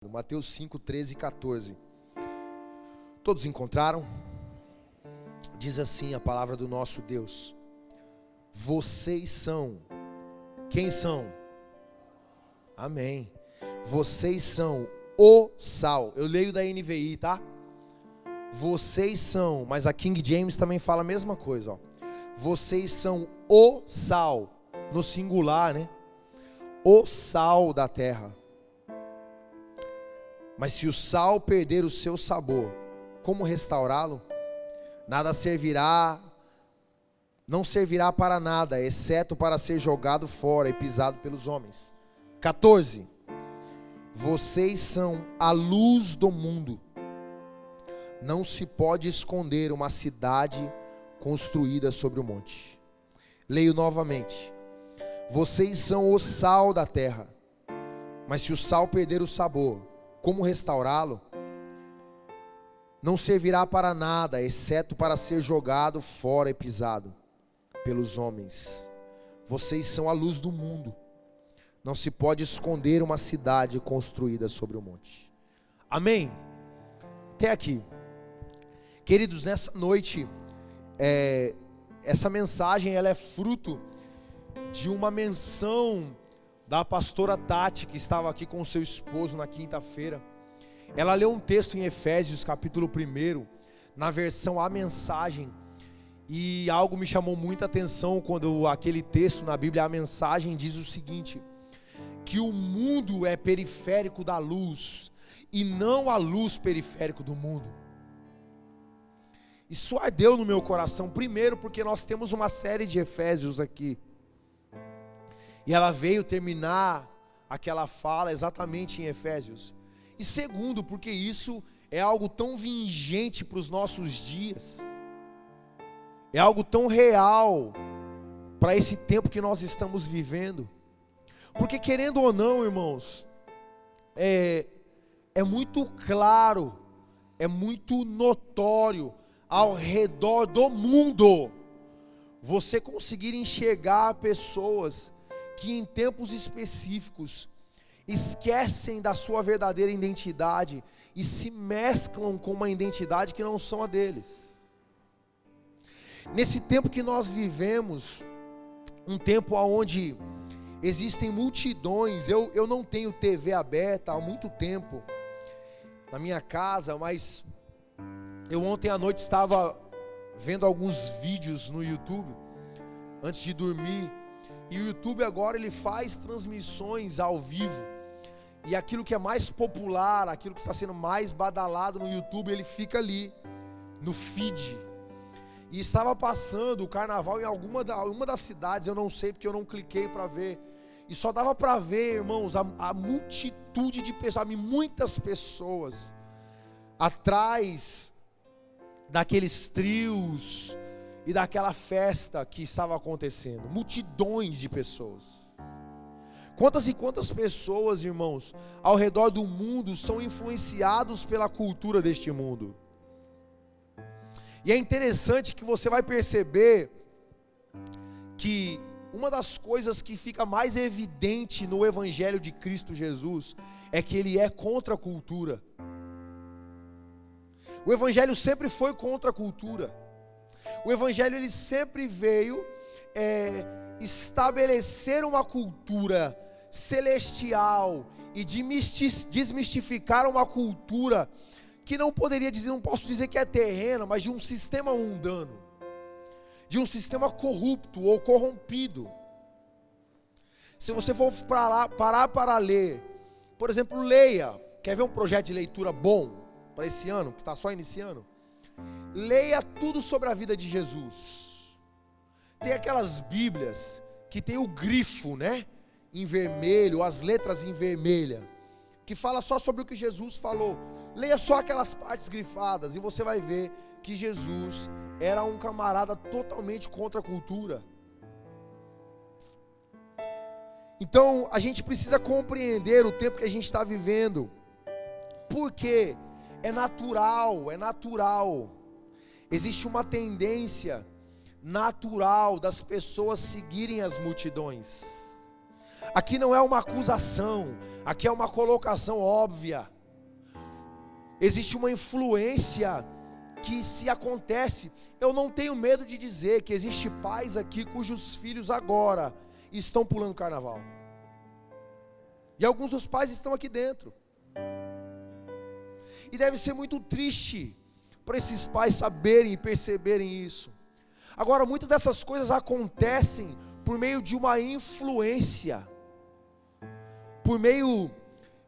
Mateus 5, 13 e 14. Todos encontraram? Diz assim a palavra do nosso Deus: vocês são. Quem são? Amém. Vocês são o sal. Eu leio da NVI, tá? Vocês são, mas a King James também fala a mesma coisa, ó. Vocês são o sal, no singular, né? O sal da terra. Mas se o sal perder o seu sabor, como restaurá-lo? Nada servirá, não servirá para nada, exceto para ser jogado fora e pisado pelos homens. 14. Vocês são a luz do mundo. Não se pode esconder uma cidade construída sobre o monte. Leio novamente. Vocês são o sal da terra. Mas se o sal perder o sabor, como restaurá-lo? Não servirá para nada, exceto para ser jogado fora e pisado pelos homens. Vocês são a luz do mundo. Não se pode esconder uma cidade construída sobre o monte. Amém? Até aqui. Queridos, nessa noite, essa mensagem ela é fruto de uma menção da pastora Tati, que estava aqui com o seu esposo na quinta-feira. Ela leu um texto em Efésios, capítulo 1, na versão A Mensagem, e algo me chamou muita atenção quando aquele texto na Bíblia, A Mensagem, diz o seguinte: que o mundo é periférico da luz, e não a luz periférico do mundo. Isso ardeu no meu coração, primeiro porque nós temos uma série de Efésios aqui, e ela veio terminar aquela fala exatamente em Efésios. E segundo, porque isso é algo tão vigente para os nossos dias. É algo tão real para esse tempo que nós estamos vivendo. Porque querendo ou não, irmãos, é muito claro, é muito notório ao redor do mundo você conseguir enxergar pessoas que em tempos específicos esquecem da sua verdadeira identidade e se mesclam com uma identidade que não são a deles. Nesse tempo que nós vivemos, um tempo onde existem multidões, eu não tenho TV aberta há muito tempo na minha casa, mas eu ontem à noite estava vendo alguns vídeos no YouTube, antes de dormir. E o YouTube agora ele faz transmissões ao vivo. E aquilo que é mais popular, aquilo que está sendo mais badalado no YouTube, ele fica ali, no feed. E estava passando o carnaval em uma das cidades, eu não sei porque eu não cliquei para ver. E só dava para ver, irmãos, a multitude de pessoas, muitas pessoas, atrás daqueles trios e daquela festa que estava acontecendo. Multidões de pessoas. Quantas e quantas pessoas, irmãos, ao redor do mundo são influenciados pela cultura deste mundo. E é interessante que você vai perceber que uma das coisas que fica mais evidente no Evangelho de Cristo Jesus é que ele é contra a cultura. O Evangelho sempre foi contra a cultura. O Evangelho ele sempre veio estabelecer uma cultura celestial e desmistificar uma cultura que não posso dizer que é terrena, mas de um sistema mundano, de um sistema corrupto ou corrompido. Se você for parar para ler, por exemplo, leia, quer ver um projeto de leitura bom para esse ano, que está só iniciando? Leia tudo sobre a vida de Jesus. Tem aquelas bíblias que tem o grifo, né, em vermelho, as letras em vermelha, que fala só sobre o que Jesus falou. Leia só aquelas partes grifadas e você vai ver que Jesus era um camarada totalmente contra a cultura. Então a gente precisa compreender o tempo que a gente está vivendo, porque é natural. Existe uma tendência natural das pessoas seguirem as multidões. Aqui não é uma acusação, Aqui é uma colocação óbvia. Existe uma influência que se acontece. Eu não tenho medo de dizer que existe pais aqui cujos filhos agora estão pulando carnaval. E alguns dos pais estão aqui dentro. E deve ser muito triste para esses pais saberem e perceberem isso. Agora, muitas dessas coisas acontecem por meio de uma influência, por meio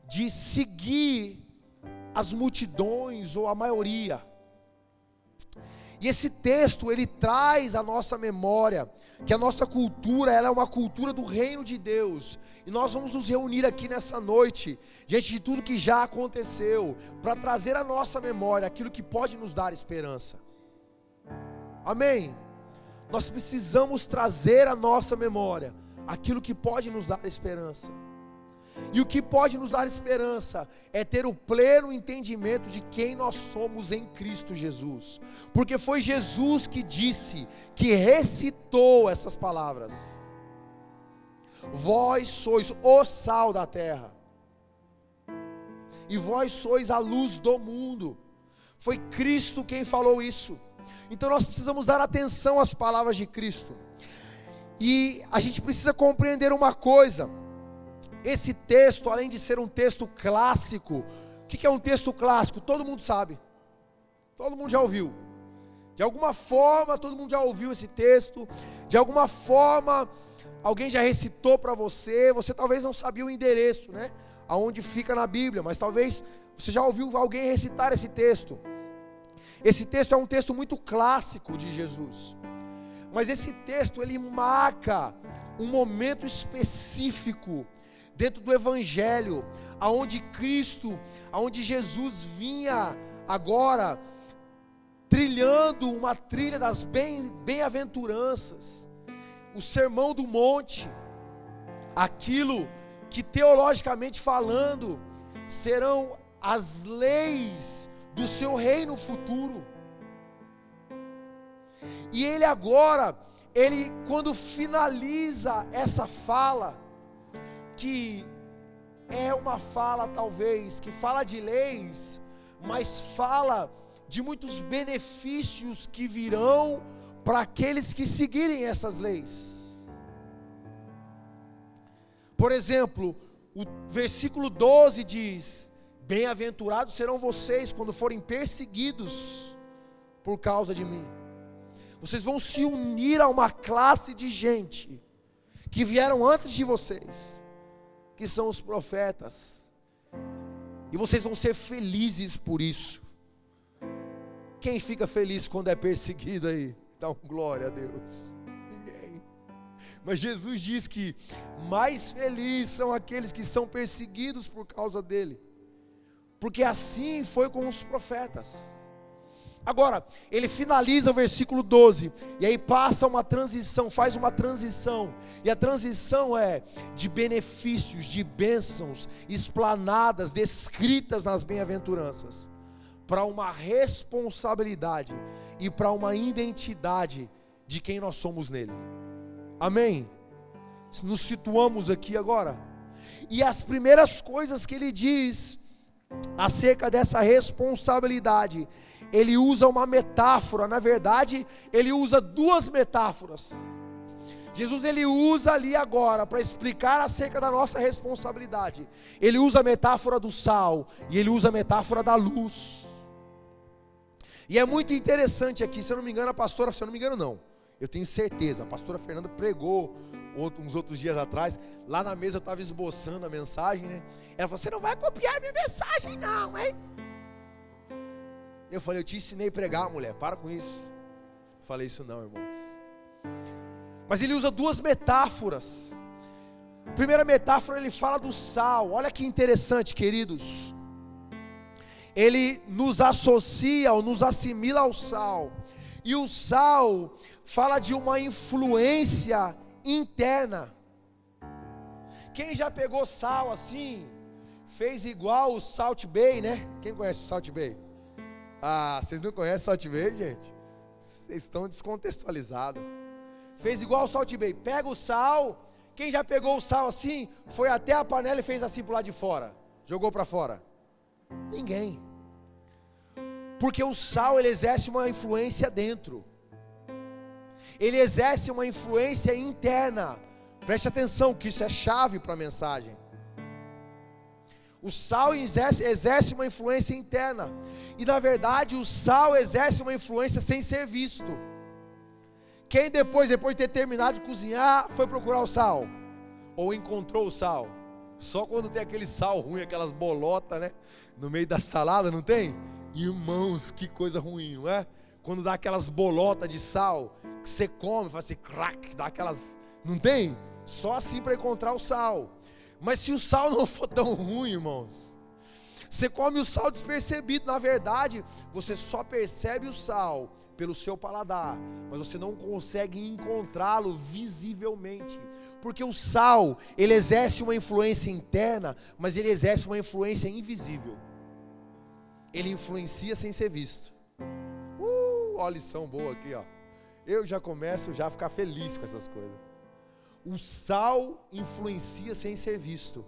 de seguir as multidões ou a maioria. E esse texto, ele traz à nossa memória que a nossa cultura, ela é uma cultura do reino de Deus. E nós vamos nos reunir aqui nessa noite, diante de tudo que já aconteceu, para trazer à nossa memória aquilo que pode nos dar esperança. Amém? Nós precisamos trazer à nossa memória aquilo que pode nos dar esperança. E o que pode nos dar esperança é ter o pleno entendimento de quem nós somos em Cristo Jesus. Porque foi Jesus que disse, que recitou essas palavras: vós sois o sal da terra, e vós sois a luz do mundo. Foi Cristo quem falou isso. Então nós precisamos dar atenção às palavras de Cristo. E a gente precisa compreender uma coisa. Esse texto, além de ser um texto clássico, o que é um texto clássico? Todo mundo sabe, todo mundo já ouviu. De alguma forma, todo mundo já ouviu esse texto. De alguma forma, alguém já recitou para você. Você talvez não sabia o endereço, né? Aonde fica na Bíblia, mas talvez você já ouviu alguém recitar esse texto. Esse texto é um texto muito clássico de Jesus. Mas esse texto, ele marca um momento específico dentro do Evangelho, aonde Cristo, aonde Jesus vinha agora trilhando uma trilha das bem-aventuranças, o Sermão do Monte, aquilo que teologicamente falando serão as leis do seu reino futuro. E ele agora, quando finaliza essa fala, que é uma fala talvez, que fala de leis, mas fala de muitos benefícios que virão para aqueles que seguirem essas leis. Por exemplo, o versículo 12 diz: bem-aventurados serão vocês quando forem perseguidos por causa de mim. Vocês vão se unir a uma classe de gente que vieram antes de vocês, que são os profetas, e vocês vão ser felizes por isso. Quem fica feliz quando é perseguido aí? Dá um glória a Deus. Ninguém. Mas Jesus diz que mais felizes são aqueles que são perseguidos por causa dele, porque assim foi com os profetas. Agora, ele finaliza o versículo 12, e aí passa uma transição, faz uma transição, e a transição é de benefícios, de bênçãos explanadas, descritas nas bem-aventuranças, para uma responsabilidade e para uma identidade de quem nós somos nele. Amém? Nos situamos aqui agora, e as primeiras coisas que ele diz acerca dessa responsabilidade, ele usa uma metáfora. Na verdade, ele usa duas metáforas. Jesus, ele usa ali agora, para explicar acerca da nossa responsabilidade, ele usa a metáfora do sal, e ele usa a metáfora da luz. E é muito interessante aqui, se eu não me engano a pastora, se eu não me engano não, eu tenho certeza, a pastora Fernanda pregou uns outros dias atrás, lá na mesa eu estava esboçando a mensagem, né? Ela falou: você não vai copiar a minha mensagem não, hein? Eu falei: eu te ensinei a pregar, mulher, para com isso. Eu falei: isso não, irmãos. Mas ele usa duas metáforas. A primeira metáfora, ele fala do sal. Olha que interessante, queridos. Ele nos associa ou nos assimila ao sal. E o sal fala de uma influência interna. Quem já pegou sal assim, fez igual o Salt Bae, né? Quem conhece o Salt Bae? Ah, vocês não conhecem Salt Bae, gente? Vocês estão descontextualizados. Fez igual o Salt Bae. Pega o sal, Quem já pegou o sal assim, foi até a panela e fez assim para o lado de fora? Jogou para fora? Ninguém. Porque o sal, ele exerce uma influência dentro. Ele exerce uma influência interna. Preste atenção que isso é chave para a mensagem. O sal exerce uma influência interna. E na verdade o sal exerce uma influência sem ser visto. Quem depois de ter terminado de cozinhar, foi procurar o sal? Ou encontrou o sal? Só quando tem aquele sal ruim, aquelas bolotas, né? No meio da salada, não tem? Irmãos, que coisa ruim, não é? Quando dá aquelas bolotas de sal, que você come, faz assim, crack, dá aquelas... Não tem? Só assim para encontrar o sal. Mas se o sal não for tão ruim, irmãos, você come o sal despercebido. Na verdade, você só percebe o sal pelo seu paladar, mas você não consegue encontrá-lo visivelmente, porque o sal, ele exerce uma influência interna, mas ele exerce uma influência invisível. Ele influencia sem ser visto. Ó, lição boa aqui, ó. Eu já começo já a ficar feliz com essas coisas. O sal influencia sem ser visto.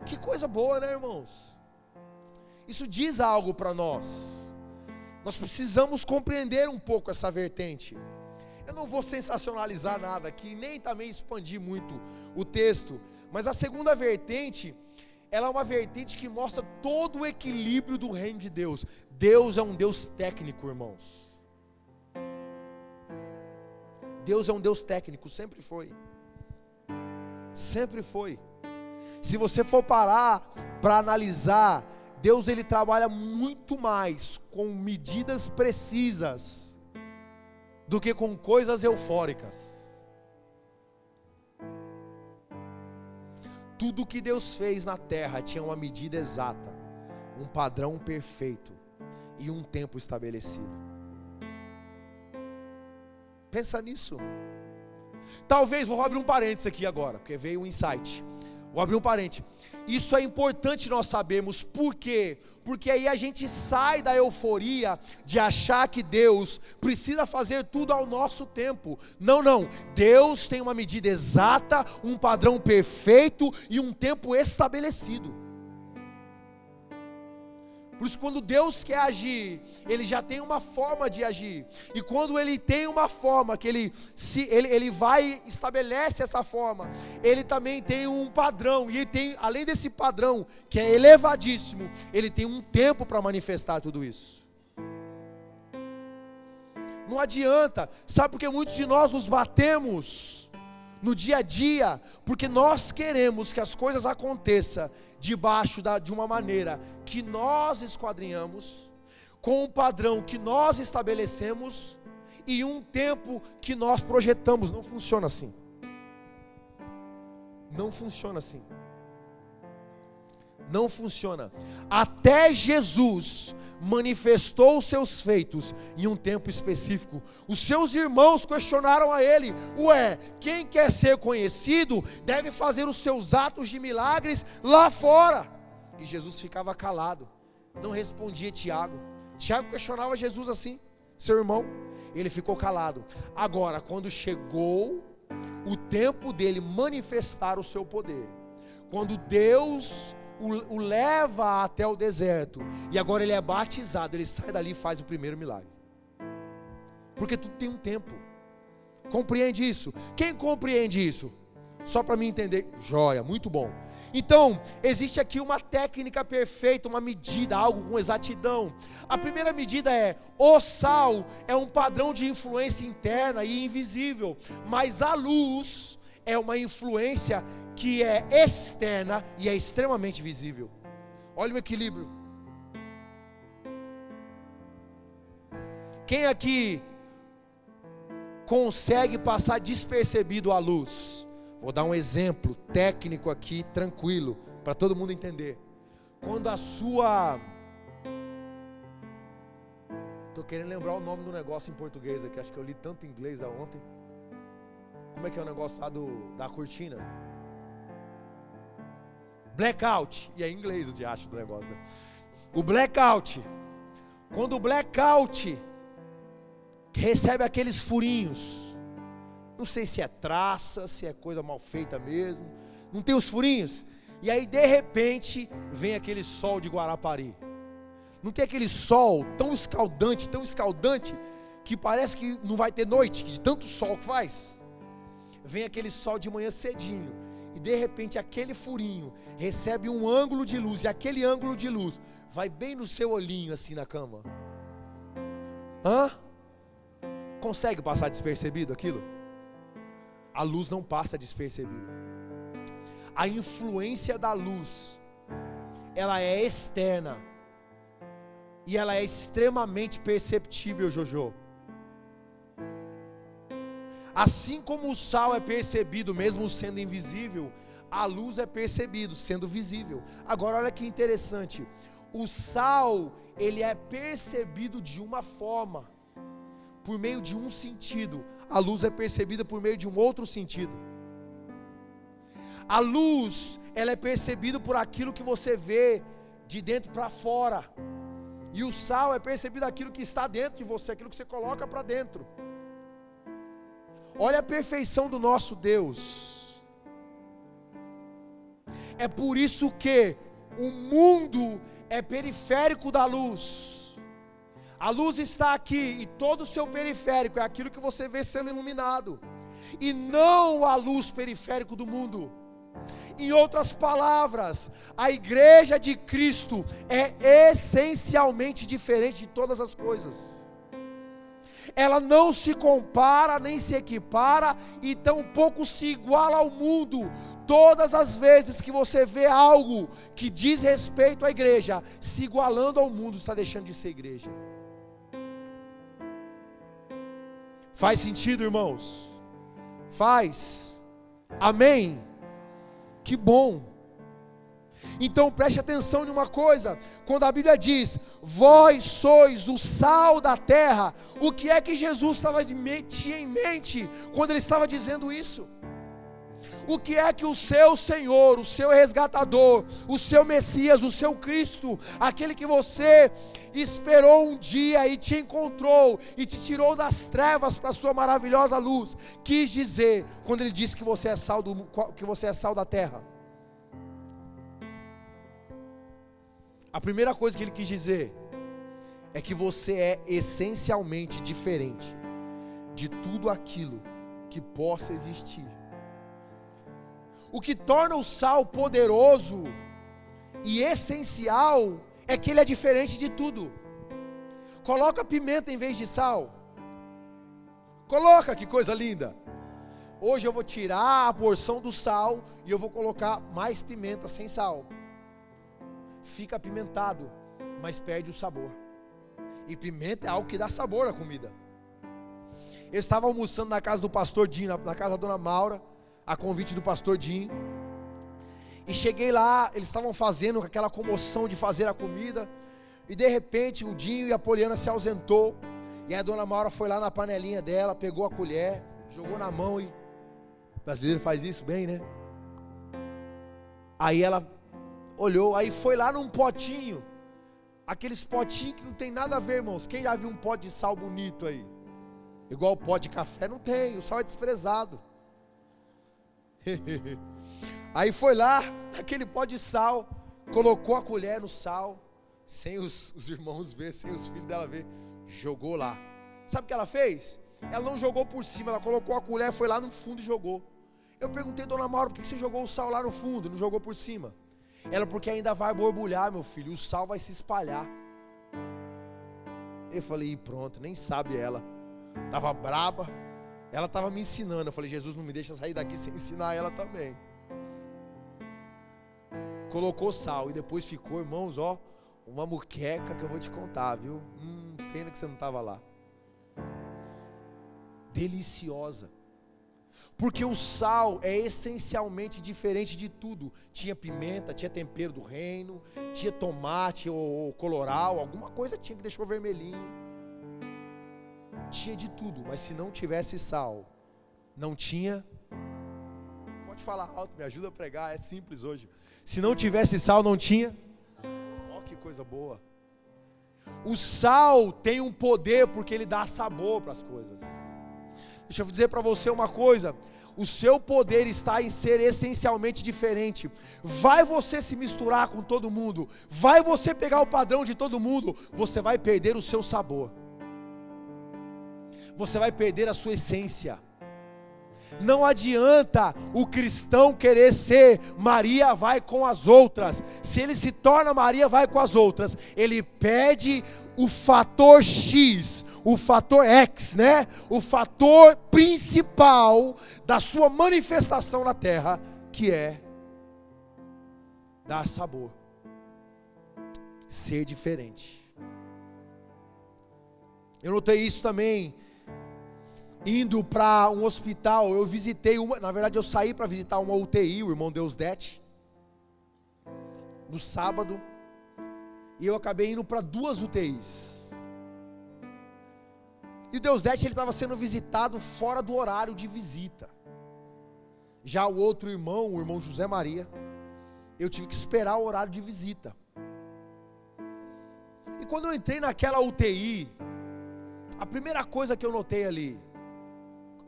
Que coisa boa, né, irmãos? Isso diz algo para nós. Nós precisamos compreender um pouco essa vertente. Eu não vou sensacionalizar nada aqui, nem também expandir muito o texto, mas a segunda vertente, ela é uma vertente que mostra todo o equilíbrio do reino de Deus. Deus é um Deus técnico, irmãos. Deus é um Deus técnico, sempre foi. Sempre foi. Se você for parar para analisar, Deus, ele trabalha muito mais com medidas precisas do que com coisas eufóricas. Tudo que Deus fez na terra tinha uma medida exata, um padrão perfeito e um tempo estabelecido. Pensa nisso. Talvez, vou abrir um parênteses aqui agora, porque veio um insight. Vou abrir um parênteses. Isso é importante nós sabermos. Por quê? Porque aí a gente sai da euforia de achar que Deus precisa fazer tudo ao nosso tempo. Não, não. Deus tem uma medida exata, um padrão perfeito e um tempo estabelecido. Por isso, quando Deus quer agir, Ele já tem uma forma de agir. E quando Ele tem uma forma, que Ele vai e estabelece essa forma, Ele também tem um padrão. E Ele tem, além desse padrão, que é elevadíssimo, Ele tem um tempo para manifestar tudo isso. Não adianta. Sabe por que muitos de nós nos batemos no dia a dia? Porque nós queremos que as coisas aconteçam debaixo de uma maneira que nós esquadrinhamos, com um padrão que nós estabelecemos e um tempo que nós projetamos. Não funciona assim. Não funciona assim. Não funciona. Até Jesus manifestou os seus feitos em um tempo específico. Os seus irmãos questionaram a ele: ué, quem quer ser conhecido deve fazer os seus atos de milagres lá fora. E Jesus ficava calado, não respondia Tiago. Tiago questionava Jesus assim, seu irmão. Ele ficou calado. Agora, quando chegou o tempo dele manifestar o seu poder, quando Deus o leva até o deserto, e agora ele é batizado, ele sai dali e faz o primeiro milagre. Porque tudo tem um tempo. Compreende isso? Quem compreende isso? Só para mim entender. Joia, muito bom. Então, existe aqui uma técnica perfeita, uma medida, algo com exatidão. A primeira medida é: o sal é um padrão de influência interna e invisível, mas a luz é uma influência que é externa e é extremamente visível. Olha o equilíbrio. Quem aqui consegue passar despercebido a luz? Vou dar um exemplo técnico aqui, tranquilo, para todo mundo entender. Quando a sua... Estou querendo lembrar o nome do negócio em português aqui, acho que eu li tanto em inglês ontem. Como é que é o negócio lá da cortina? Blackout. E é em inglês o diacho do negócio, né? O blackout. Quando o blackout recebe aqueles furinhos, Não sei se é traça, se é coisa mal feita mesmo. Não tem os furinhos? E aí de repente vem aquele sol de Guarapari. Não tem aquele sol tão escaldante, que parece que não vai ter noite, de tanto sol que faz. Vem aquele sol de manhã cedinho, e de repente aquele furinho recebe um ângulo de luz, e aquele ângulo de luz vai bem no seu olhinho assim na cama. Consegue passar despercebido aquilo? A luz não passa despercebida. A influência da luz, ela é externa, e ela é extremamente perceptível, Jojo. Assim como o sal é percebido mesmo sendo invisível, a luz é percebido sendo visível. Agora olha que interessante, o sal, ele é percebido de uma forma, por meio de um sentido. A luz é percebida por meio de um outro sentido. A luz, ela é percebida por aquilo que você vê de dentro para fora. E o sal é percebido aquilo que está dentro de você, aquilo que você coloca para dentro. Olha a perfeição do nosso Deus. É por isso que o mundo é periférico da luz. A luz está aqui, e todo o seu periférico é aquilo que você vê sendo iluminado, e não a luz periférico do mundo. Em outras palavras, a igreja de Cristo é essencialmente diferente de todas as coisas. Ela não se compara, nem se equipara, e tampouco se iguala ao mundo. Todas as vezes que você vê algo que diz respeito à igreja se igualando ao mundo, está deixando de ser igreja. Faz sentido, irmãos? Faz. Amém? Que bom. Então preste atenção em uma coisa, quando a Bíblia diz, vós sois o sal da terra, o que é que Jesus tinha em mente quando ele estava dizendo isso? O que é que o seu Senhor, o seu resgatador, o seu Messias, o seu Cristo, aquele que você esperou um dia e te encontrou e te tirou das trevas para a sua maravilhosa luz, quis dizer quando ele disse que você é sal da terra? A primeira coisa que ele quis dizer é que você é essencialmente diferente de tudo aquilo que possa existir. O que torna o sal poderoso e essencial é que ele é diferente de tudo. Coloca pimenta em vez de sal. Coloca, que coisa linda. Hoje eu vou tirar a porção do sal e eu vou colocar mais pimenta sem sal. Fica apimentado, mas perde o sabor. E pimenta é algo que dá sabor à comida. Eu estava almoçando na casa do pastor Dinho, na casa da dona Maura, a convite do pastor Dinho. E cheguei lá, eles estavam fazendo aquela comoção de fazer a comida. E de repente o Dinho e a Poliana se ausentou. E a dona Maura foi lá na panelinha dela, pegou a colher, jogou na mão e... O brasileiro faz isso bem, né? Aí ela olhou, aí foi lá num potinho. Aqueles potinhos que não tem nada a ver, irmãos. Quem já viu um pote de sal bonito aí? Igual o pote de café, não tem, o sal é desprezado. Aí foi lá, aquele pó de sal, colocou a colher no sal, sem os irmãos ver, sem os filhos dela ver, jogou lá. Sabe o que ela fez? Ela não jogou por cima, ela colocou a colher, foi lá no fundo e jogou. Eu perguntei, dona Maura, por que você jogou o sal lá no fundo, não jogou por cima? Ela, porque ainda vai borbulhar, meu filho, o sal vai se espalhar. Eu falei, e pronto, nem sabe ela. Estava braba. Ela estava me ensinando. Eu falei, Jesus, não me deixa sair daqui sem ensinar ela também. Colocou sal e depois ficou, irmãos, ó, uma muqueca que eu vou te contar, viu? Pena que você não estava lá. Deliciosa. Porque o sal é essencialmente diferente de tudo. Tinha pimenta, tinha tempero do reino, tinha tomate ou coloral, alguma coisa tinha que deixou vermelhinho. Tinha de tudo, mas se não tivesse sal, não tinha. Pode falar alto, me ajuda a pregar, é simples hoje. Se não tivesse sal, não tinha. Ó, que coisa boa. O sal tem um poder porque ele dá sabor para as coisas. Deixa eu dizer para você uma coisa: o seu poder está em ser essencialmente diferente. Vai você se misturar com todo mundo, vai você pegar o padrão de todo mundo, você vai perder o seu sabor, você vai perder a sua essência. Não adianta o cristão querer ser Maria vai com as outras. Se ele se torna Maria vai com as outras, ele perde o fator X, o fator X, né? O fator principal da sua manifestação na terra, que é dar sabor, ser diferente. Eu notei isso também indo para um hospital. Eu visitei na verdade eu saí para visitar uma UTI, o irmão Deusdete, no sábado, e eu acabei indo para 2 UTIs. E o Deusdete, ele estava sendo visitado fora do horário de visita. Já o outro irmão, o irmão José Maria, eu tive que esperar o horário de visita. E quando eu entrei naquela UTI, a primeira coisa que eu notei ali,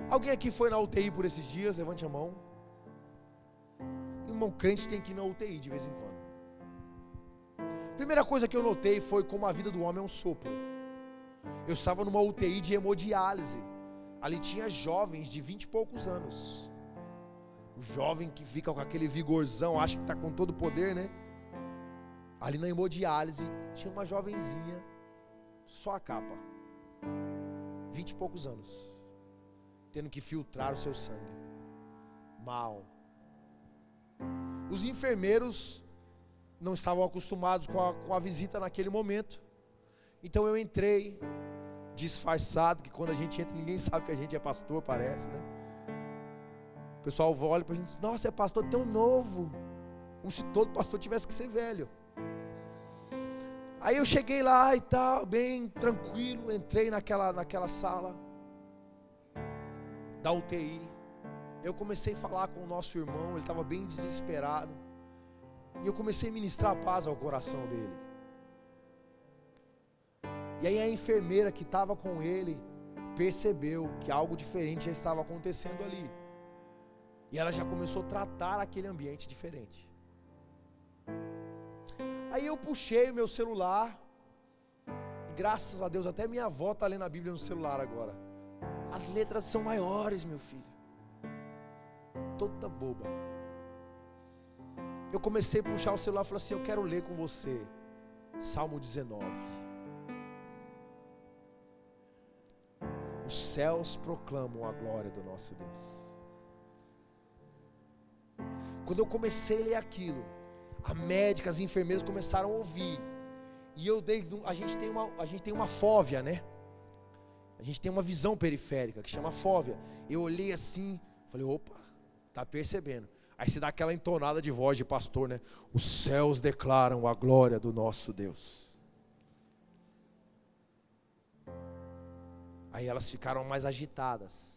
alguém aqui foi na UTI por esses dias? Levante a mão. Irmão, crente tem que ir na UTI de vez em quando. Primeira coisa que eu notei foi como a vida do homem é um sopro. Eu estava numa UTI de hemodiálise. Ali tinha jovens de 20 e poucos anos. O jovem que fica com aquele vigorzão, acha que está com todo o poder, né? Ali na hemodiálise tinha uma jovenzinha, só a capa, 20 e poucos anos, tendo que filtrar o seu sangue. Mal. Os enfermeiros não estavam acostumados com a visita naquele momento. Então eu entrei disfarçado, que quando a gente entra ninguém sabe que a gente é pastor, parece, né? O pessoal olha pra gente e diz: nossa, é pastor tão novo, como se todo pastor tivesse que ser velho. Aí eu cheguei lá e tal, bem tranquilo, entrei naquela sala da UTI. Eu comecei a falar com o nosso irmão, ele estava bem desesperado, e eu comecei a ministrar paz ao coração dele. E aí a enfermeira que estava com ele percebeu que algo diferente já estava acontecendo ali, e ela já começou a tratar aquele ambiente diferente. Aí eu puxei o meu celular, e graças a Deus até minha avó está lendo a Bíblia no celular agora. As letras são maiores, meu filho, toda boba. Eu comecei a puxar o celular e falei assim: eu quero ler com você Salmo 19. Os céus proclamam a glória do nosso Deus. Quando eu comecei a ler aquilo, a médica, as enfermeiras começaram a ouvir. E a gente tem uma fóvea, né? A gente tem uma visão periférica que chama fóvea. Eu olhei assim, falei: opa, tá percebendo? Aí você dá aquela entonada de voz de pastor, né? Os céus declaram a glória do nosso Deus. Aí elas ficaram mais agitadas.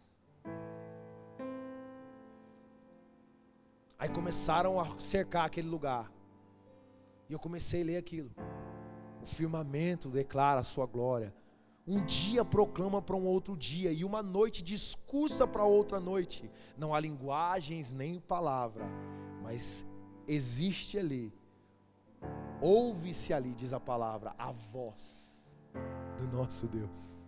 Aí começaram a cercar aquele lugar. E eu comecei a ler aquilo. O firmamento declara a sua glória. Um dia proclama para um outro dia, e uma noite discursa para outra noite. Não há linguagens nem palavra, mas existe ali, ouve-se ali, diz a palavra, a voz do nosso Deus.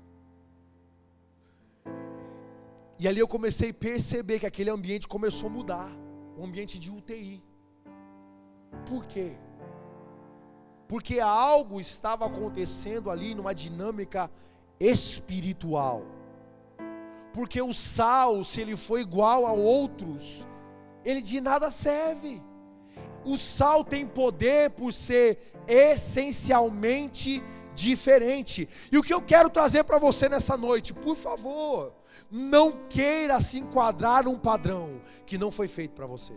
E ali eu comecei a perceber que aquele ambiente começou a mudar, um ambiente de UTI. Por quê? Porque algo estava acontecendo ali numa dinâmica espiritual. Porque o sal, se ele for igual a outros, ele de nada serve. O sal tem poder por ser essencialmente diferente. E o que eu quero trazer para você nessa noite, por favor, não queira se enquadrar num padrão que não foi feito para você.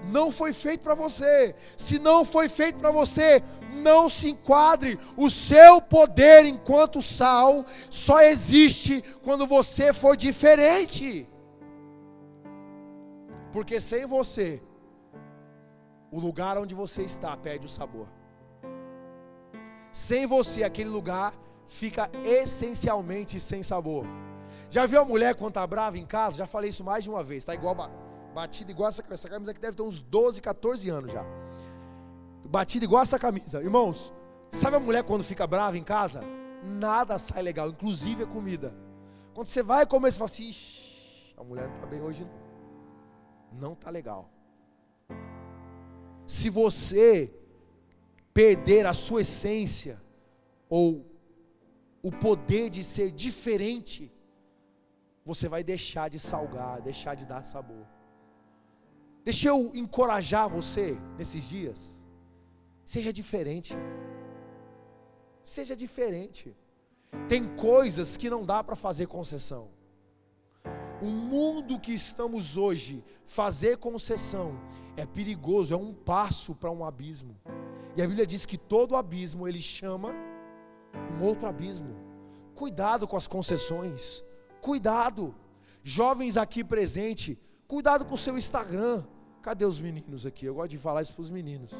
Não foi feito para você. Se não foi feito para você, não se enquadre. O seu poder enquanto sal só existe quando você for diferente. Porque sem você, o lugar onde você está perde o sabor. Sem você, aquele lugar fica essencialmente sem sabor. Já viu a mulher quando está brava em casa? Já falei isso mais de uma vez. Está igual, batida igual essa camisa aqui deve ter uns 12, 14 anos já. Batida igual essa camisa. Irmãos, sabe a mulher quando fica brava em casa? Nada sai legal, inclusive a comida. Quando você vai comer, você fala assim, ixi, a mulher não está bem hoje não está legal. Se você perder a sua essência, ou o poder de ser diferente, você vai deixar de salgar, deixar de dar sabor. Deixa eu encorajar você nesses dias. Seja diferente. Seja diferente. Tem coisas que não dá para fazer concessão. O mundo que estamos hoje, fazer concessão é perigoso, é um passo para um abismo. E a Bíblia diz que todo abismo ele chama um outro abismo. Cuidado com as concessões. Cuidado. Jovens aqui presentes, cuidado com o seu Instagram. Cadê os meninos aqui? Eu gosto de falar isso para os meninos.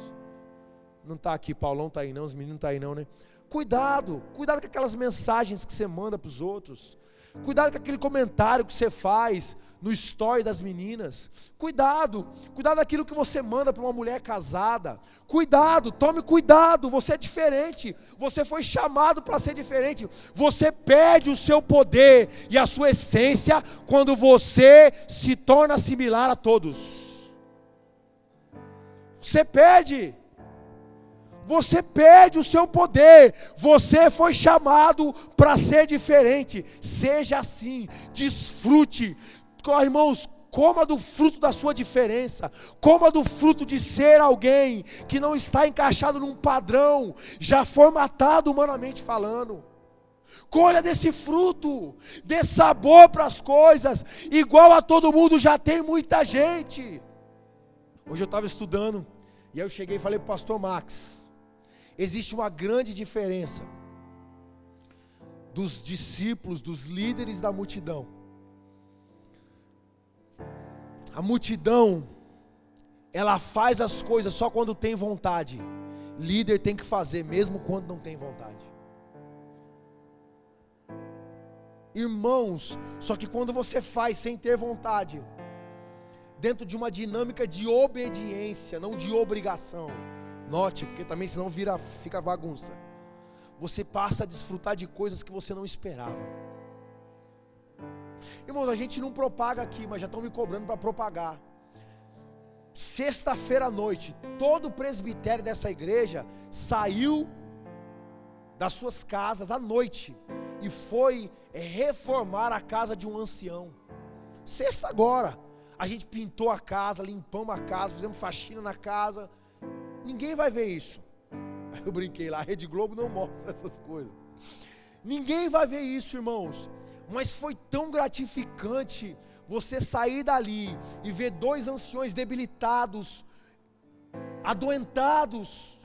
Não está aqui, Paulão está aí não, os meninos não estão aí não, né? Cuidado com aquelas mensagens que você manda para os outros. Cuidado com aquele comentário que você faz no story das meninas. Cuidado daquilo que você manda para uma mulher casada. Cuidado, tome cuidado, você é diferente. Você foi chamado para ser diferente. Você perde o seu poder e a sua essência quando você se torna similar a todos. Você perde o seu poder. Você foi chamado para ser diferente. Seja assim, desfrute. Irmãos, coma do fruto da sua diferença. Coma do fruto de ser alguém que não está encaixado num padrão já formatado humanamente falando. Colha desse fruto, dê sabor para as coisas. Igual a todo mundo já tem muita gente. Hoje eu estava estudando e aí eu cheguei e falei para o pastor Max: existe uma grande diferença dos discípulos, dos líderes da multidão. A multidão, ela faz as coisas só quando tem vontade. Líder tem que fazer mesmo quando não tem vontade. Irmãos, só que quando você faz sem ter vontade, dentro de uma dinâmica de obediência, não de obrigação. Note, porque também senão fica bagunça. Você passa a desfrutar de coisas que você não esperava. Irmãos, a gente não propaga aqui, mas já estão me cobrando para propagar. Sexta-feira à noite, todo o presbitério dessa igreja saiu das suas casas à noite e foi reformar a casa de um ancião. Sexta agora, a gente pintou a casa, limpamos a casa, fizemos faxina na casa. Ninguém vai ver isso. Aí eu brinquei lá, a Rede Globo não mostra essas coisas. Ninguém vai ver isso, irmãos. Mas foi tão gratificante você sair dali e ver dois anciões debilitados, adoentados,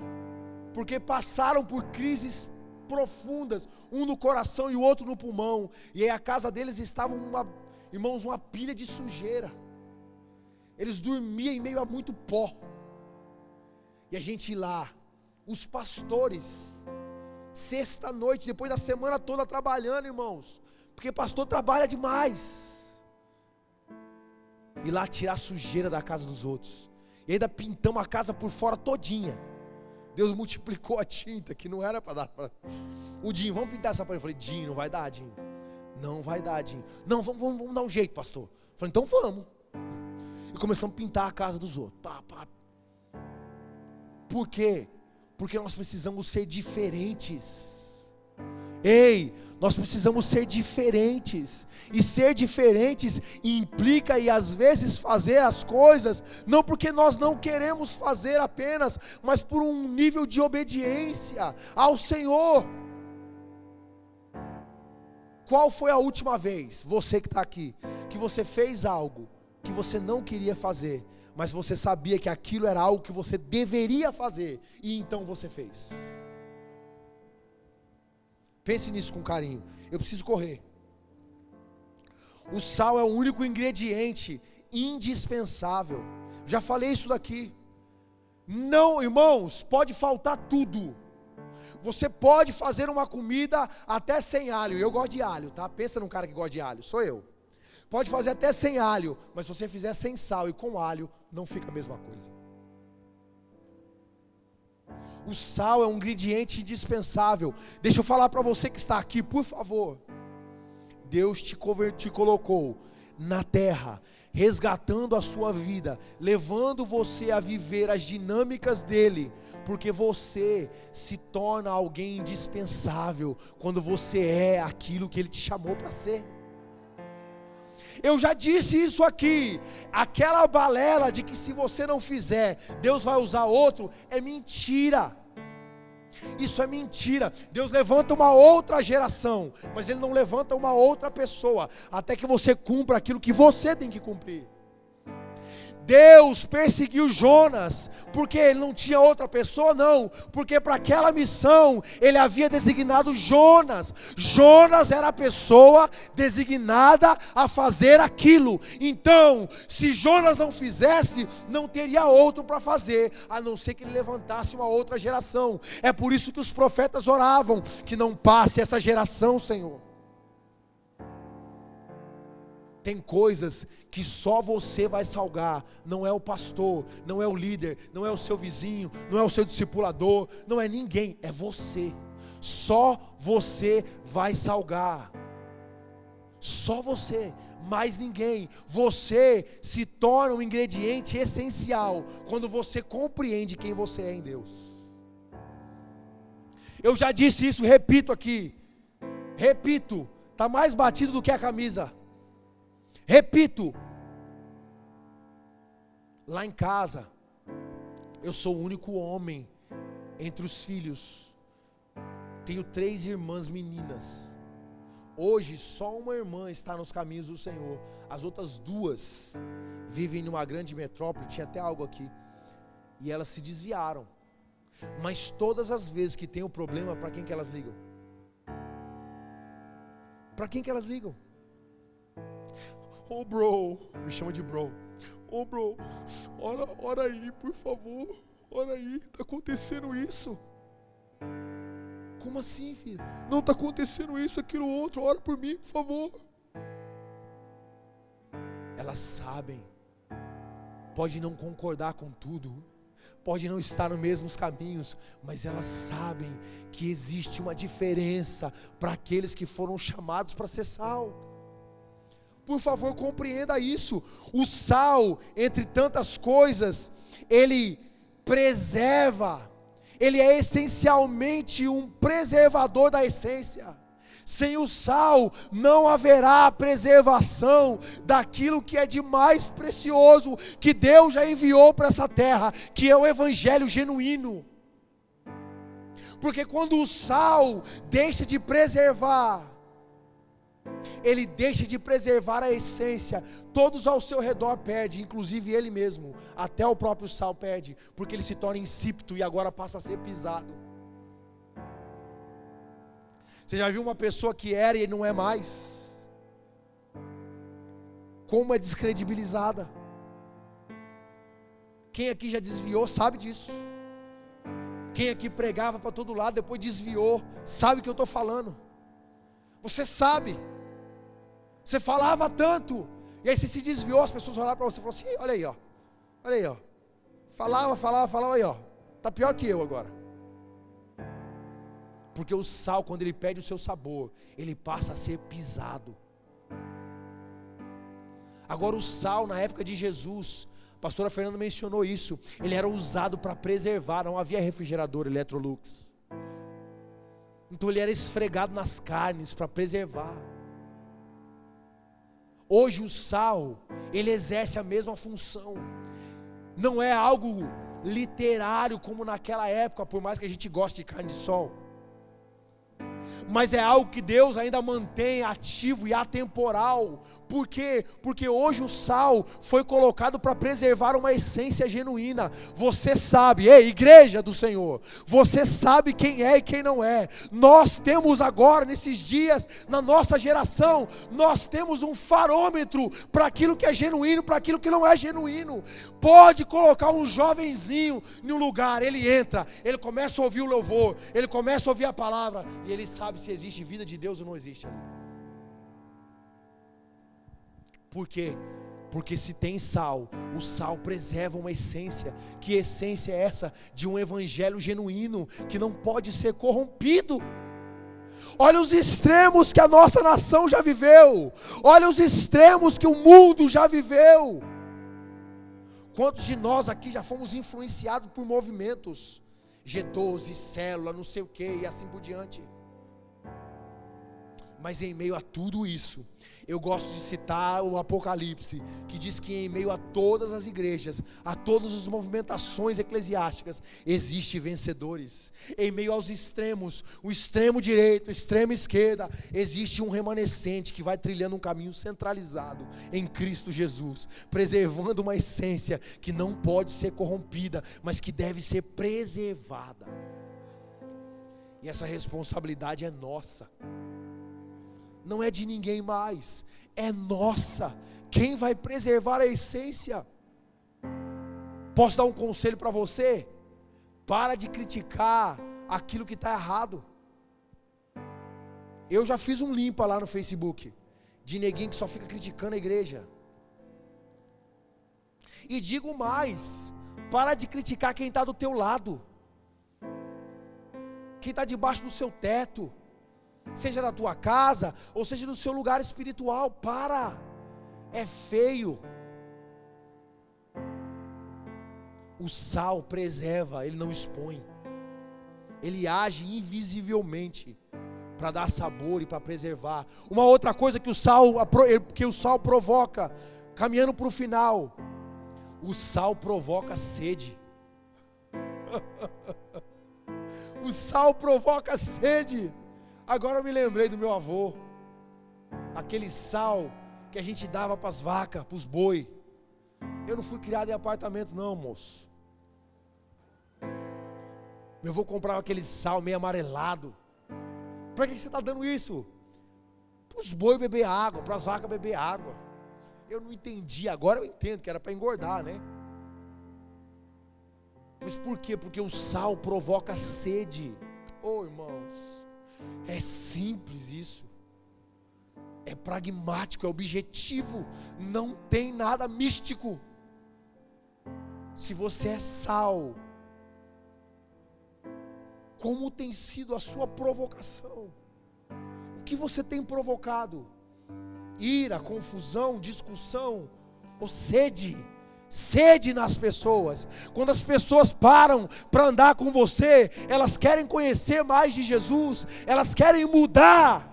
porque passaram por crises profundas, um no coração e o outro no pulmão. E aí a casa deles estava, irmãos, uma pilha de sujeira. Eles dormiam em meio a muito pó. E a gente ir lá, os pastores, sexta-noite, depois da semana toda trabalhando, irmãos, porque pastor trabalha demais, ir lá tirar a sujeira da casa dos outros, e ainda pintamos a casa por fora todinha. Deus multiplicou a tinta, que não era para dar para... O Dinho, vamos pintar essa parede. Eu falei, Dinho, não vai dar, Dinho. Não vai dar, Dinho. Não, vamos dar um jeito, pastor. Eu falei, então vamos. E começamos a pintar a casa dos outros. Por quê? Porque nós precisamos ser diferentes. Ei, nós precisamos ser diferentes. E ser diferentes implica e às vezes fazer as coisas não porque nós não queremos fazer apenas, mas por um nível de obediência ao Senhor. Qual foi a última vez, você que está aqui, que você fez algo que você não queria fazer, mas você sabia que aquilo era algo que você deveria fazer, e então você fez? Pense nisso com carinho. Eu preciso correr. O sal é o único ingrediente indispensável. Já falei isso daqui. Não, irmãos, pode faltar tudo, Você pode fazer uma comida até sem alho. Eu gosto de alho, tá? Pensa num cara que gosta de alho, sou eu. Pode fazer até sem alho, mas se você fizer sem sal e com alho, não fica a mesma coisa. O sal é um ingrediente indispensável. Deixa eu falar para você que está aqui, por favor. Deus te colocou na terra, resgatando a sua vida, levando você a viver as dinâmicas dele, porque você se torna alguém indispensável quando você é aquilo que ele te chamou para ser. Eu já disse isso aqui, aquela balela de que se você não fizer, Deus vai usar outro, é mentira. Isso é mentira. Deus levanta uma outra geração, mas Ele não levanta uma outra pessoa, até que você cumpra aquilo que você tem que cumprir. Deus perseguiu Jonas, porque ele não tinha outra pessoa? Não, porque para aquela missão, ele havia designado Jonas. Jonas era a pessoa designada a fazer aquilo. Então, se Jonas não fizesse, não teria outro para fazer, a não ser que ele levantasse uma outra geração. É por isso que os profetas oravam, que não passe essa geração, Senhor. Tem coisas que só você vai salgar, não é o pastor, não é o líder, não é o seu vizinho, não é o seu discipulador, não é ninguém, é você. Só você vai salgar. Só você, mais ninguém. Você se torna um ingrediente essencial quando você compreende quem você é em Deus. Eu já disse isso, repito aqui. Repito, está mais batido do que a camisa. Repito, lá em casa, eu sou o único homem entre os filhos, tenho 3 irmãs meninas. Hoje só uma irmã está nos caminhos do Senhor, as outras 2 vivem numa grande metrópole, tinha até algo aqui, e elas se desviaram. Mas todas as vezes que tem um problema, para quem que elas ligam? Para quem que elas ligam? Oh bro, me chama de bro. Oh bro, ora aí, por favor. Ora aí, está acontecendo isso. Como assim, filho? Não está acontecendo isso, aquilo, outro. Ora por mim, por favor. Elas sabem. Pode não concordar com tudo, pode não estar nos mesmos caminhos, mas elas sabem que existe uma diferença para aqueles que foram chamados para ser sal. Por favor, compreenda isso. O sal, entre tantas coisas, ele preserva. Ele é essencialmente um preservador da essência. Sem o sal, não haverá preservação daquilo que é de mais precioso, que Deus já enviou para essa terra, que é o evangelho genuíno. Porque quando o sal deixa de preservar, ele deixa de preservar a essência, todos ao seu redor perdem, inclusive ele mesmo, até o próprio sal perde, porque ele se torna insípido e agora passa a ser pisado. Você já viu uma pessoa que era e não é mais? Como é descredibilizada. Quem aqui já desviou sabe disso. Quem aqui pregava para todo lado, depois desviou, sabe o que eu estou falando. Você sabe. Você falava tanto, e aí você se desviou, as pessoas olharam para você e falaram assim: olha aí, ó. Olha aí, ó. Falava aí, ó. Está pior que eu agora. Porque o sal, quando ele perde o seu sabor, ele passa a ser pisado. Agora o sal, na época de Jesus, a pastora Fernanda mencionou isso, ele era usado para preservar, não havia refrigerador Electrolux. Então ele era esfregado nas carnes para preservar. Hoje o sal, ele exerce a mesma função. Não é algo literário como naquela época, por mais que a gente goste de carne de sol. mas é algo que Deus ainda mantém ativo e atemporal. Por quê? Porque hoje o sal foi colocado para preservar uma essência genuína. Você sabe, ei, igreja do Senhor, você sabe quem é e quem não é. Nós temos agora, nesses dias, na nossa geração, nós temos um farômetro para aquilo que é genuíno, para aquilo que não é genuíno. Pode colocar um jovenzinho em um lugar, ele entra, ele começa a ouvir o louvor, ele começa a ouvir a palavra, e ele sabe se existe vida de Deus ou não existe. Por quê? Porque se tem sal, o sal preserva uma essência. Que essência é essa? De um evangelho genuíno, que não pode ser corrompido. Olha os extremos que a nossa nação já viveu. Olha os extremos que o mundo já viveu. Quantos de nós aqui já fomos influenciados por movimentos? G12, célula, não sei o que, e assim por diante. Mas em meio a tudo isso, eu gosto de citar o Apocalipse, que diz que em meio a todas as igrejas, a todas as movimentações eclesiásticas, existem vencedores. Em meio aos extremos, o extremo direito, o extremo esquerda, existe um remanescente que vai trilhando um caminho centralizado em Cristo Jesus, preservando uma essência que não pode ser corrompida, mas que deve ser preservada. E essa responsabilidade é nossa. Não é de ninguém mais, é nossa. Quem vai preservar a essência? Posso dar um conselho para você? Para de criticar aquilo que está errado. Eu já fiz um limpa lá no Facebook, de neguinho que só fica criticando a igreja. E digo mais, para de criticar quem está do teu lado, quem está debaixo do seu teto, seja na tua casa, ou seja no seu lugar espiritual. Para, é feio. O sal preserva, ele não expõe, ele age invisivelmente, para dar sabor e para preservar. Uma outra coisa que o sal provoca, caminhando para o final, o sal provoca sede. O sal provoca sede. Agora eu me lembrei do meu avô, aquele sal que a gente dava para as vacas, para os boi. Eu não fui criado em apartamento não, moço. Meu avô comprava aquele sal meio amarelado. Para que você está dando isso? Para os boi beber água, para as vacas beber água. Eu não entendi, agora eu entendo que era para engordar, né? Mas por quê? Porque o sal provoca sede. Oh, irmãos, é simples isso, é pragmático, é objetivo, não tem nada místico. Se você é sal, como tem sido a sua provocação? O que você tem provocado? Ira, confusão, discussão ou sede? Sede nas pessoas. Quando as pessoas param para andar com você, elas querem conhecer mais de Jesus, elas querem mudar.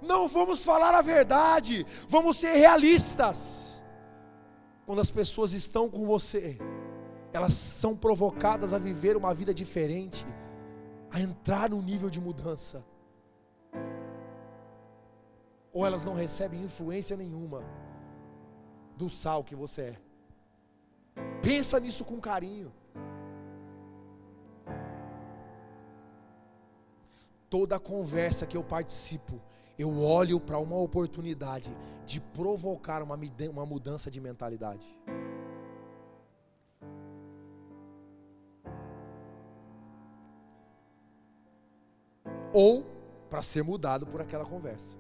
Não vamos falar a verdade, vamos ser realistas. Quando as pessoas estão com você, elas são provocadas a viver uma vida diferente, a entrar num nível de mudança. Ou elas não recebem influência nenhuma do sal que você é. Pensa nisso com carinho. Toda conversa que eu participo, eu olho para uma oportunidade de provocar uma mudança de mentalidade. Ou para ser mudado por aquela conversa.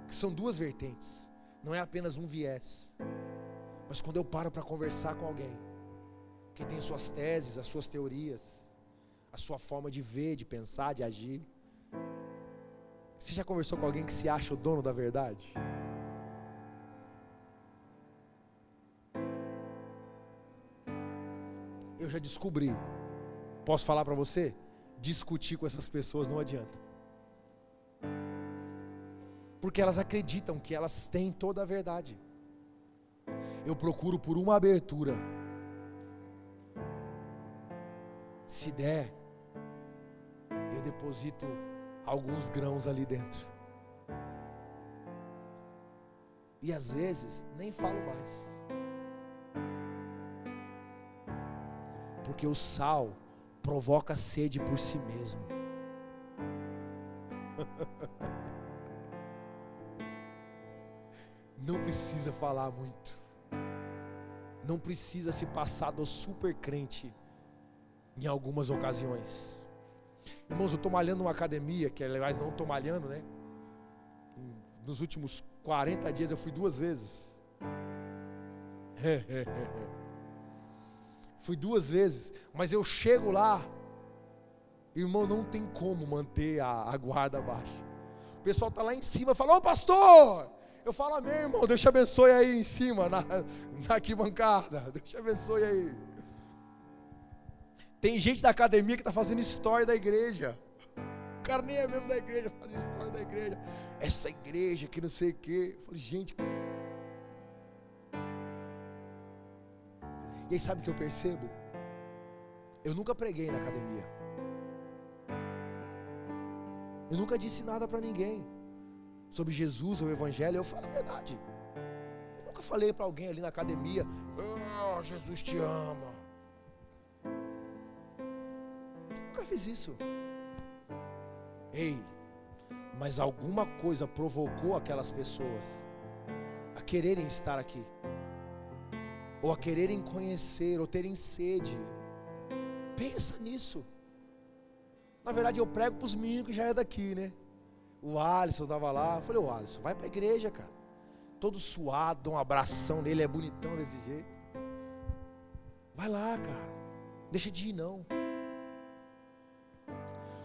Que são duas vertentes, não é apenas um viés. Mas quando eu paro para conversar com alguém que tem suas teses, as suas teorias, a sua forma de ver, de pensar, de agir. Você já conversou com alguém que se acha o dono da verdade? Eu já descobri. Posso falar para você? Discutir com essas pessoas não adianta. Porque elas acreditam que elas têm toda a verdade. Eu procuro por uma abertura. Se der, eu deposito alguns grãos ali dentro. E às vezes nem falo mais. Porque o sal provoca sede por si mesmo. Não precisa falar muito. Não precisa se passar do super crente em algumas ocasiões. Irmãos, eu estou malhando numa academia, que aliás não estou malhando, né? Nos últimos 40 dias eu fui 2 vezes. Fui 2 vezes, mas eu chego lá, irmão, não tem como manter a guarda baixa. O pessoal está lá em cima e fala: ô pastor! Eu falo: amém, irmão, Deus te abençoe aí em cima, na arquibancada, Deus te abençoe aí. Tem gente da academia que está fazendo história da igreja. O cara nem é mesmo da igreja, faz história da igreja. Essa igreja que não sei o quê. Eu falei: gente. E aí sabe o que eu percebo? Eu nunca preguei na academia. Eu nunca disse nada para ninguém sobre Jesus ou o evangelho. Eu falo a verdade. Eu nunca falei para alguém ali na academia: oh, Jesus te ama. Nunca fiz isso. Ei, mas alguma coisa provocou aquelas pessoas a quererem estar aqui, ou a quererem conhecer, ou terem sede. Pensa nisso. Na verdade eu prego para os meninos que já é daqui, né? O Alisson estava lá. Eu falei: ô Alisson, vai para a igreja, cara. Todo suado, dá um abração nele, é bonitão desse jeito. Vai lá, cara. Deixa de ir não.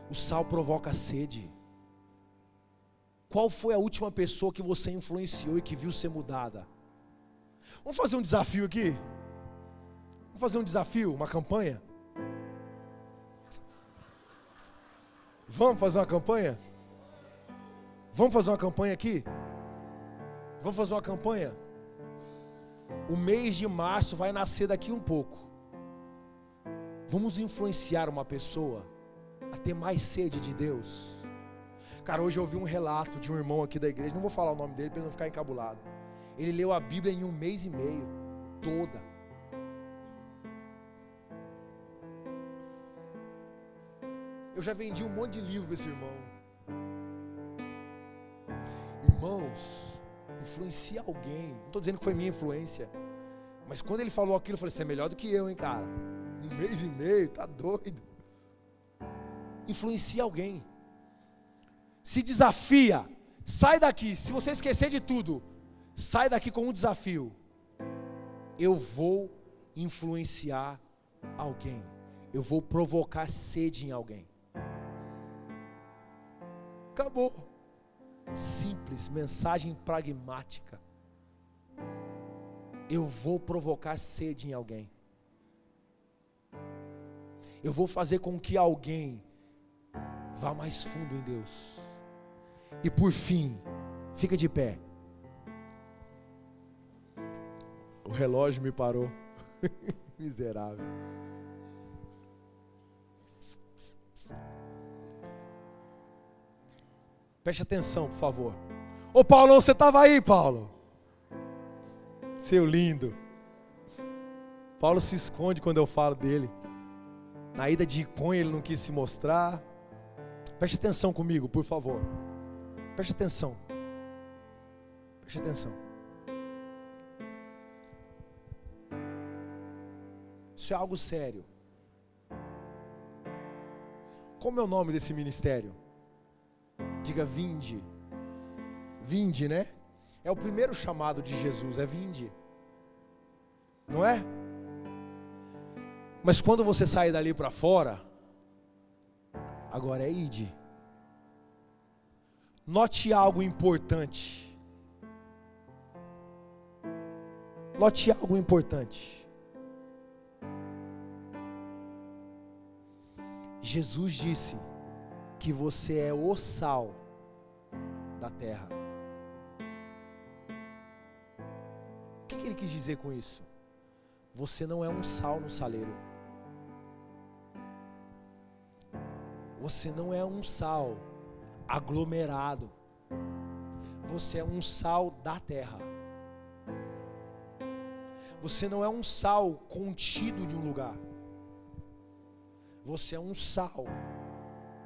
O sal provoca sede. Qual foi a última pessoa que você influenciou e que viu ser mudada? Vamos fazer um desafio aqui? Vamos fazer um desafio, uma campanha? Vamos fazer uma campanha? Vamos fazer uma campanha aqui? Vamos fazer uma campanha? O mês de março vai nascer daqui um pouco. Vamos influenciar uma pessoa a ter mais sede de Deus. Cara, hoje eu ouvi um relato de um irmão aqui da igreja. Não vou falar o nome dele para ele não ficar encabulado. Ele leu a Bíblia em 1 mês e meio, toda. Eu já vendi um monte de livro para esse irmão. Irmãos, influencia alguém. Não estou dizendo que foi minha influência, mas quando ele falou aquilo, eu falei: você é melhor do que eu, hein, cara? 1 mês e meio, tá doido. Influencia alguém. Se desafia. Sai daqui. Se você esquecer de tudo, sai daqui com um desafio. Eu vou influenciar alguém. Eu vou provocar sede em alguém. Acabou. Simples, mensagem pragmática. Eu vou provocar sede em alguém. Eu vou fazer com que alguém vá mais fundo em Deus. E por fim, fica de pé. O relógio me parou. Miserável. Preste atenção, por favor. Ô Paulão, você estava aí, Paulo? Seu lindo. Paulo se esconde quando eu falo dele. Na ida de Iconha ele não quis se mostrar. Preste atenção comigo, por favor. Preste atenção. Preste atenção. Isso é algo sério. Como é o nome desse ministério? Diga: vinde. Vinde, né? É o primeiro chamado de Jesus, é vinde. Não é? Mas quando você sair dali para fora, agora é ide. Note algo importante. Note algo importante. Jesus disse que você é o sal da terra. O que ele quis dizer com isso? Você não é um sal no saleiro. Você não é um sal aglomerado. Você é um sal da terra. Você não é um sal contido de um lugar. Você é um sal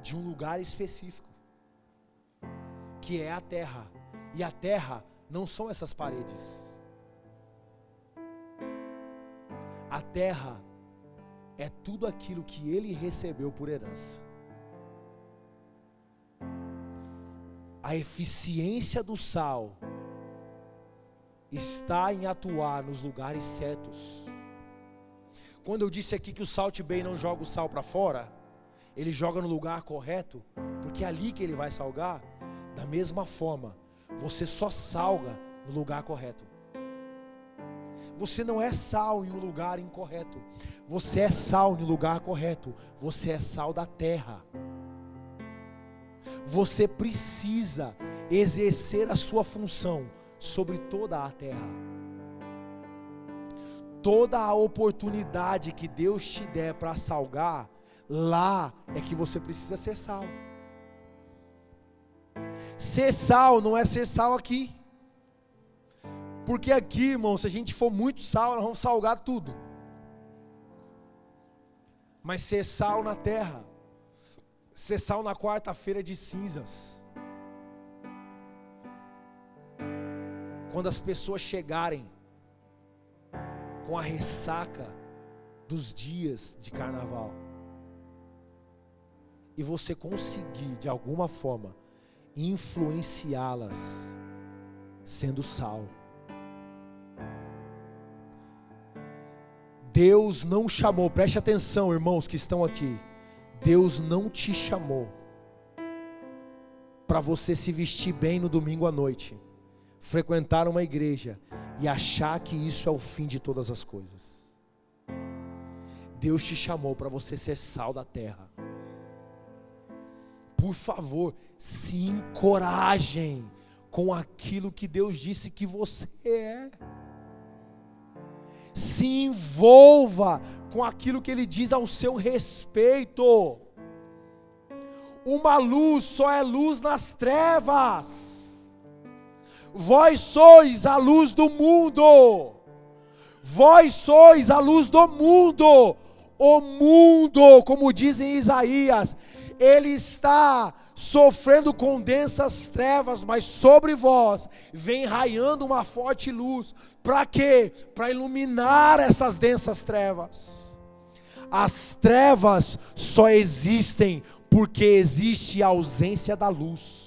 de um lugar específico, que é a terra. E a terra não são essas paredes. A terra é tudo aquilo que ele recebeu por herança. A eficiência do sal está em atuar nos lugares certos. Quando eu disse aqui que o Salt Bay não joga o sal para fora, ele joga no lugar correto, porque é ali que ele vai salgar. Da mesma forma, você só salga no lugar correto. Você não é sal em um lugar incorreto. Você é sal no lugar correto. Você é sal da terra. Você precisa exercer a sua função sobre toda a terra. Toda a oportunidade que Deus te der para salgar, lá é que você precisa ser sal. Ser sal não é ser sal aqui. Porque aqui, irmão, se a gente for muito sal, nós vamos salgar tudo. Mas ser sal na terra, ser sal na quarta-feira de cinzas. Quando as pessoas chegarem com a ressaca dos dias de carnaval, e você conseguir, de alguma forma, influenciá-las, sendo sal. Deus não chamou, preste atenção, irmãos que estão aqui. Deus não te chamou para você se vestir bem no domingo à noite, frequentar uma igreja e achar que isso é o fim de todas as coisas. Deus te chamou para você ser sal da terra. Por favor, se encorajem com aquilo que Deus disse que você é. Se envolva com aquilo que Ele diz ao seu respeito. Uma luz só é luz nas trevas. Vós sois a luz do mundo. Vós sois a luz do mundo. O mundo, como diz em Isaías, ele está sofrendo com densas trevas, mas sobre vós vem raiando uma forte luz. Para quê? Para iluminar essas densas trevas. As trevas só existem porque existe a ausência da luz.